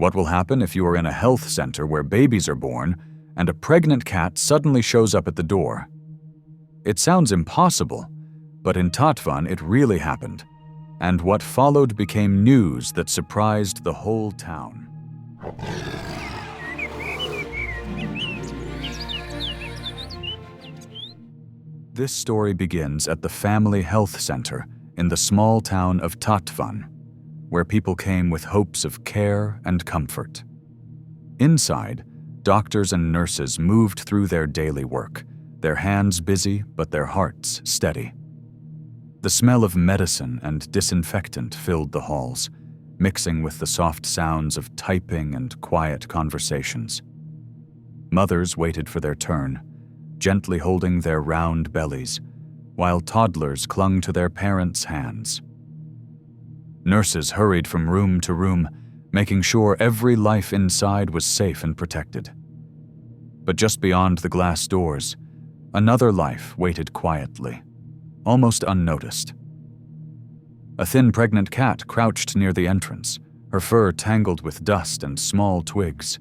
What will happen if you are in a health center where babies are born and a pregnant cat suddenly shows up at the door? It sounds impossible, but in Tatvan it really happened, and what followed became news that surprised the whole town. This story begins at the family health center in the small town of Tatvan, where people came with hopes of care and comfort. Inside, doctors and nurses moved through their daily work, their hands busy but their hearts steady. The smell of medicine and disinfectant filled the halls, mixing with the soft sounds of typing and quiet conversations. Mothers waited for their turn, gently holding their round bellies, while toddlers clung to their parents' hands. Nurses hurried from room to room, making sure every life inside was safe and protected. But just beyond the glass doors, another life waited quietly, almost unnoticed. A thin pregnant cat crouched near the entrance, her fur tangled with dust and small twigs.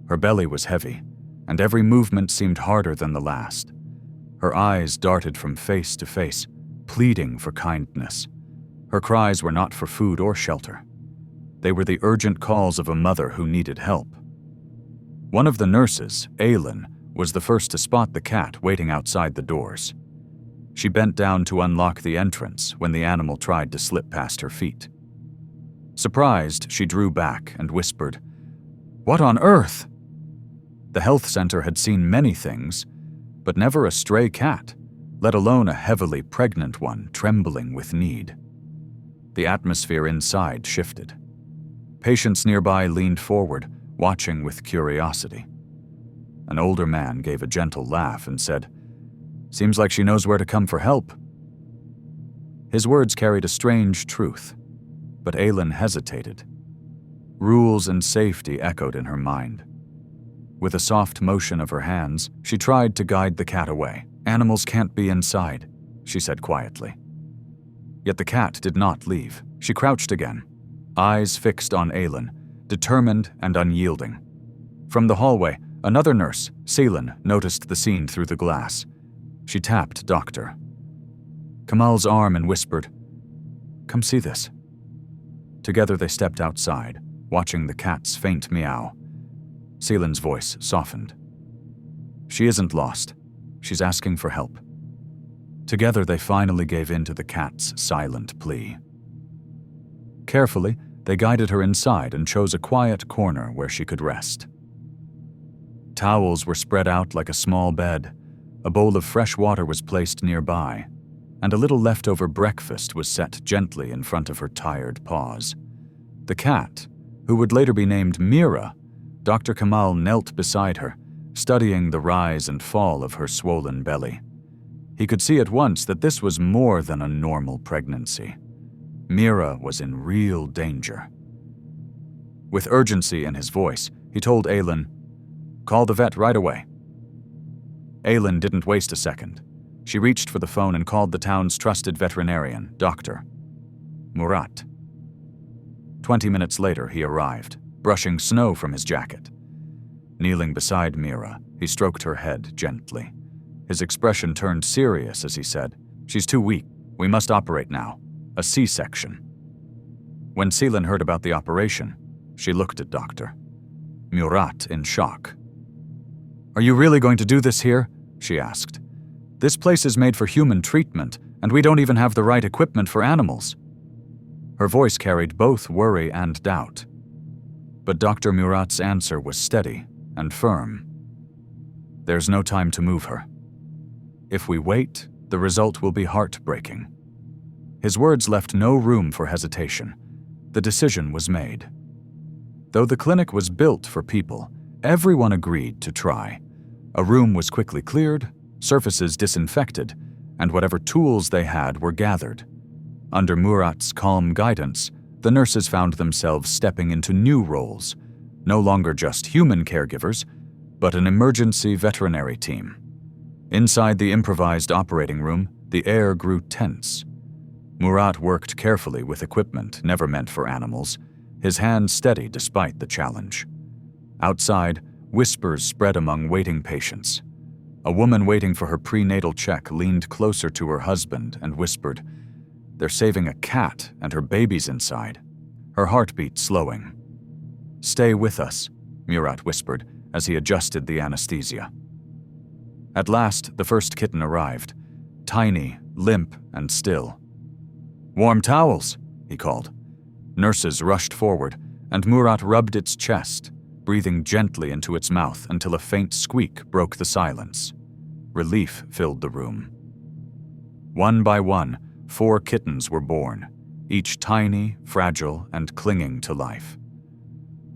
Her belly was heavy, and every movement seemed harder than the last. Her eyes darted from face to face, pleading for kindness. Her cries were not for food or shelter. They were the urgent calls of a mother who needed help. One of the nurses, Aylin, was the first to spot the cat waiting outside the doors. She bent down to unlock the entrance when the animal tried to slip past her feet. Surprised, she drew back and whispered, "What on earth?" The health center had seen many things, but never a stray cat, let alone a heavily pregnant one trembling with need. The atmosphere inside shifted. Patients nearby leaned forward, watching with curiosity. An older man gave a gentle laugh and said, "Seems like she knows where to come for help." His words carried a strange truth, but Aylin hesitated. Rules and safety echoed in her mind. With a soft motion of her hands, she tried to guide the cat away. "Animals can't be inside," she said quietly. Yet the cat did not leave. She crouched again, eyes fixed on Aylin, determined and unyielding. From the hallway, another nurse, Ceylin, noticed the scene through the glass. She tapped Dr. Kamal's arm and whispered, "Come see this." Together they stepped outside, watching the cat's faint meow. Ceylin's voice softened. "She isn't lost. She's asking for help." Together they finally gave in to the cat's silent plea. Carefully, they guided her inside and chose a quiet corner where she could rest. Towels were spread out like a small bed, a bowl of fresh water was placed nearby, and a little leftover breakfast was set gently in front of her tired paws. The cat, who would later be named Mira, Dr. Kamal knelt beside her, studying the rise and fall of her swollen belly. He could see at once that this was more than a normal pregnancy. Mira was in real danger. With urgency in his voice, he told Aylin, "Call the vet right away." Aylin didn't waste a second. She reached for the phone and called the town's trusted veterinarian, Dr. Murat. 20 minutes later, he arrived, brushing snow from his jacket. Kneeling beside Mira, he stroked her head gently. His expression turned serious as he said, "She's too weak. We must operate now. A C-section." When Ceylin heard about the operation, she looked at Dr. Murat in shock. "Are you really going to do this here?" she asked. "This place is made for human treatment, and we don't even have the right equipment for animals." Her voice carried both worry and doubt. But Dr. Murat's answer was steady and firm. "There's no time to move her. If we wait, the result will be heartbreaking." His words left no room for hesitation. The decision was made. Though the clinic was built for people, everyone agreed to try. A room was quickly cleared, surfaces disinfected, and whatever tools they had were gathered. Under Murat's calm guidance, the nurses found themselves stepping into new roles, no longer just human caregivers, but an emergency veterinary team. Inside the improvised operating room, the air grew tense. Murat worked carefully with equipment never meant for animals, his hand steady despite the challenge. Outside, whispers spread among waiting patients. A woman waiting for her prenatal check leaned closer to her husband and whispered, "They're saving a cat and her baby's inside," her heartbeat slowing. "Stay with us," Murat whispered as he adjusted the anesthesia. At last, the first kitten arrived, tiny, limp, and still. "Warm towels," he called. Nurses rushed forward, and Murat rubbed its chest, breathing gently into its mouth until a faint squeak broke the silence. Relief filled the room. One by one, 4 kittens were born, each tiny, fragile, and clinging to life.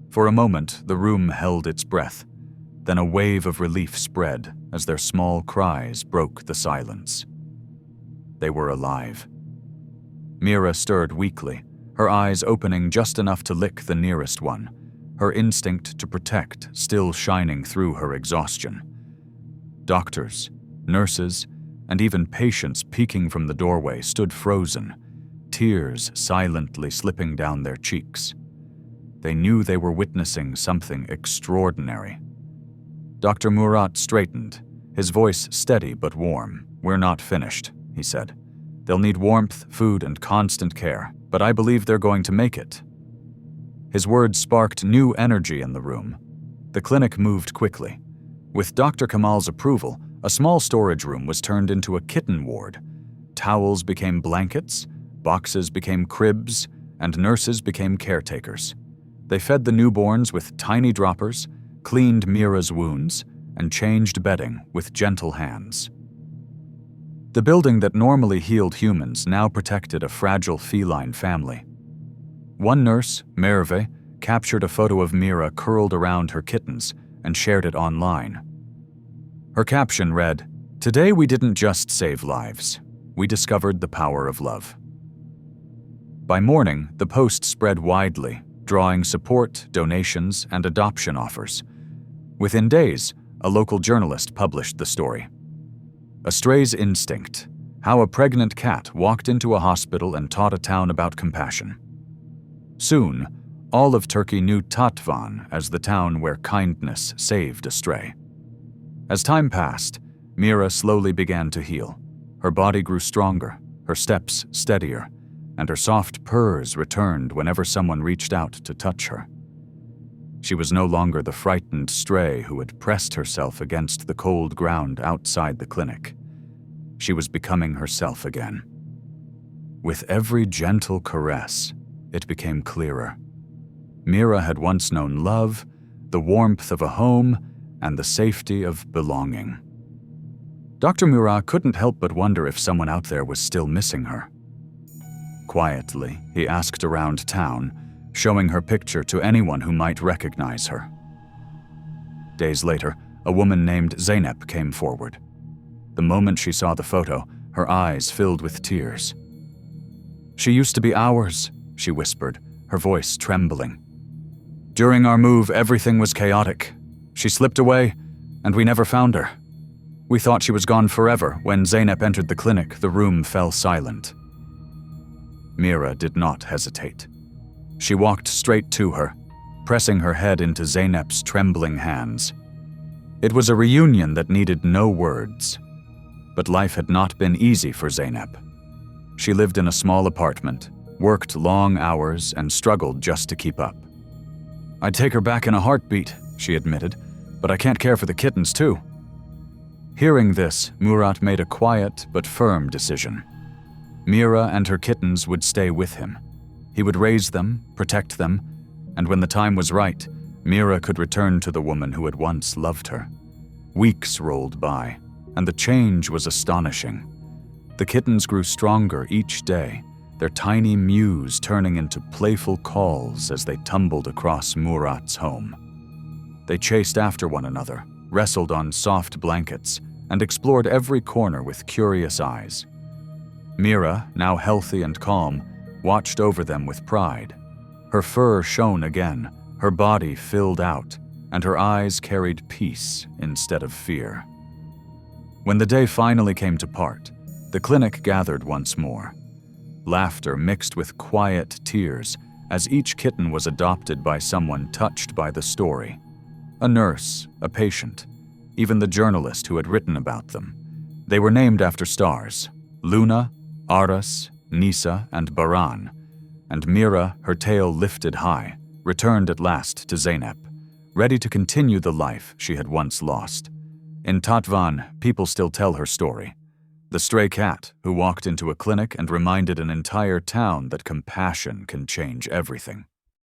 For a moment, the room held its breath. Then a wave of relief spread as their small cries broke the silence. They were alive. Mira stirred weakly, her eyes opening just enough to lick the nearest one, her instinct to protect still shining through her exhaustion. Doctors, nurses, and even patients peeking from the doorway stood frozen, tears silently slipping down their cheeks. They knew they were witnessing something extraordinary. Dr. Murat straightened, his voice steady but warm. "We're not finished," he said. "They'll need warmth, food, and constant care, but I believe they're going to make it." His words sparked new energy in the room. The clinic moved quickly. With Dr. Kamal's approval, a small storage room was turned into a kitten ward. Towels became blankets, boxes became cribs, and nurses became caretakers. They fed the newborns with tiny droppers, cleaned Mira's wounds, and changed bedding with gentle hands. The building that normally healed humans now protected a fragile feline family. One nurse, Merve, captured a photo of Mira curled around her kittens and shared it online. Her caption read, "Today we didn't just save lives, we discovered the power of love." By morning, the post spread widely, drawing support, donations, and adoption offers. Within days, a local journalist published the story. A Stray's Instinct: How a Pregnant Cat Walked into a Hospital and Taught a Town About Compassion. Soon, all of Turkey knew Tatvan as the town where kindness saved a stray. As time passed, Mira slowly began to heal. Her body grew stronger, her steps steadier, and her soft purrs returned whenever someone reached out to touch her. She was no longer the frightened stray who had pressed herself against the cold ground outside the clinic. She was becoming herself again. With every gentle caress, it became clearer. Mira had once known love, the warmth of a home, and the safety of belonging. Dr. Murat couldn't help but wonder if someone out there was still missing her. Quietly, he asked around town, showing her picture to anyone who might recognize her. Days later, a woman named Zeynep came forward. The moment she saw the photo, her eyes filled with tears. "She used to be ours," she whispered, her voice trembling. "During our move, everything was chaotic. She slipped away, and we never found her. We thought she was gone forever. When Zeynep entered the clinic, the room fell silent." Mira did not hesitate. She walked straight to her, pressing her head into Zeynep's trembling hands. It was a reunion that needed no words. But life had not been easy for Zeynep. She lived in a small apartment, worked long hours, and struggled just to keep up. "I'd take her back in a heartbeat," she admitted, "but I can't care for the kittens too." Hearing this, Murat made a quiet but firm decision. Mira and her kittens would stay with him. He would raise them, protect them, and when the time was right, Mira could return to the woman who had once loved her. Weeks rolled by, and the change was astonishing. The kittens grew stronger each day, their tiny mews turning into playful calls as they tumbled across Murat's home. They chased after one another, wrestled on soft blankets, and explored every corner with curious eyes. Mira, now healthy and calm, watched over them with pride. Her fur shone again, her body filled out, and her eyes carried peace instead of fear. When the day finally came to part, the clinic gathered once more. Laughter mixed with quiet tears as each kitten was adopted by someone touched by the story. A nurse, a patient, even the journalist who had written about them. They were named after stars: Luna, Aras, Nisa, and Baran, and Mira, her tail lifted high, returned at last to Zeynep, ready to continue the life she had once lost. In Tatvan, people still tell her story. The stray cat who walked into a clinic and reminded an entire town that compassion can change everything.